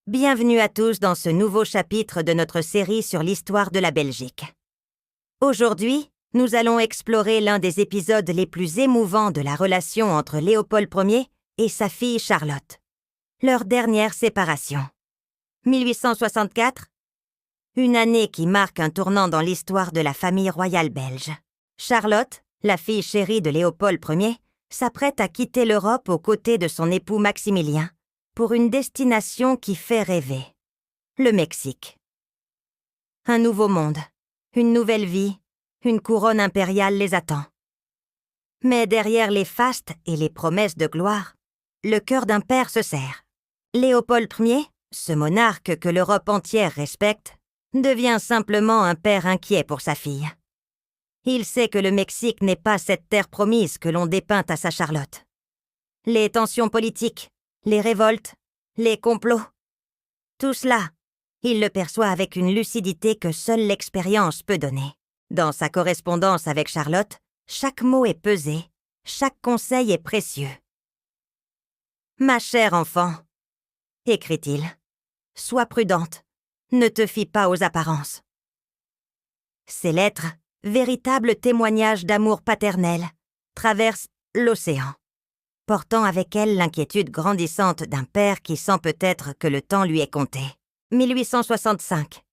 Bienvenue à tous dans ce nouveau chapitre de notre série sur l'histoire de la Belgique. Aujourd'hui, nous allons explorer l'un des épisodes les plus émouvants de la relation entre Léopold Ier et sa fille Charlotte. Leur dernière séparation. 1864. Une année qui marque un tournant dans l'histoire de la famille royale belge. Charlotte, la fille chérie de Léopold Ier, s'apprête à quitter l'Europe aux côtés de son époux Maximilien pour une destination qui fait rêver. Le Mexique. Un nouveau monde, une nouvelle vie, une couronne impériale les attend. Mais derrière les fastes et les promesses de gloire, le cœur d'un père se serre. Léopold Ier, ce monarque que l'Europe entière respecte, devient simplement un père inquiet pour sa fille. Il sait que le Mexique n'est pas cette terre promise que l'on dépeint à sa Charlotte. Les tensions politiques, les révoltes, les complots. Tout cela, il le perçoit avec une lucidité que seule l'expérience peut donner. Dans sa correspondance avec Charlotte, chaque mot est pesé, chaque conseil est précieux. « Ma chère enfant, » écrit-il, « sois prudente, ne te fie pas aux apparences. » Ces lettres, véritables témoignages d'amour paternel, traversent l'océan, portant avec elle l'inquiétude grandissante d'un père qui sent peut-être que le temps lui est compté. 1865.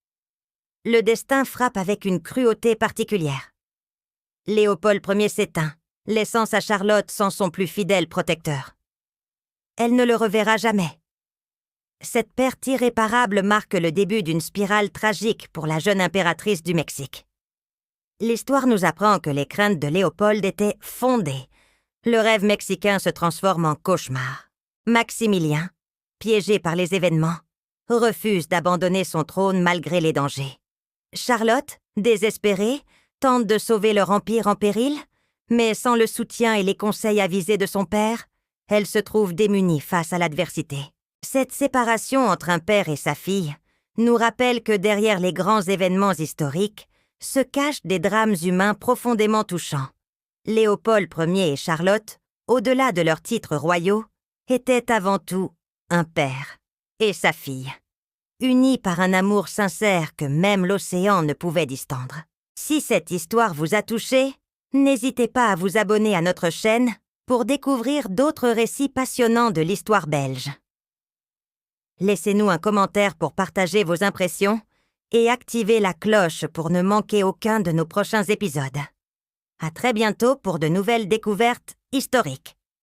Le destin frappe avec une cruauté particulière. Léopold Ier s'éteint, laissant sa Charlotte sans son plus fidèle protecteur. Elle ne le reverra jamais. Cette perte irréparable marque le début d'une spirale tragique pour la jeune impératrice du Mexique. L'histoire nous apprend que les craintes de Léopold étaient fondées. Le rêve mexicain se transforme en cauchemar. Maximilien, piégé par les événements, refuse d'abandonner son trône malgré les dangers. Charlotte, désespérée, tente de sauver leur empire en péril, mais sans le soutien et les conseils avisés de son père, elle se trouve démunie face à l'adversité. Cette séparation entre un père et sa fille nous rappelle que derrière les grands événements historiques se cachent des drames humains profondément touchants. Léopold Ier et Charlotte, au-delà de leurs titres royaux, étaient avant tout un père et sa fille, unis par un amour sincère que même l'océan ne pouvait distendre. Si cette histoire vous a touché, n'hésitez pas à vous abonner à notre chaîne pour découvrir d'autres récits passionnants de l'histoire belge. Laissez-nous un commentaire pour partager vos impressions et activez la cloche pour ne manquer aucun de nos prochains épisodes. À très bientôt pour de nouvelles découvertes historiques.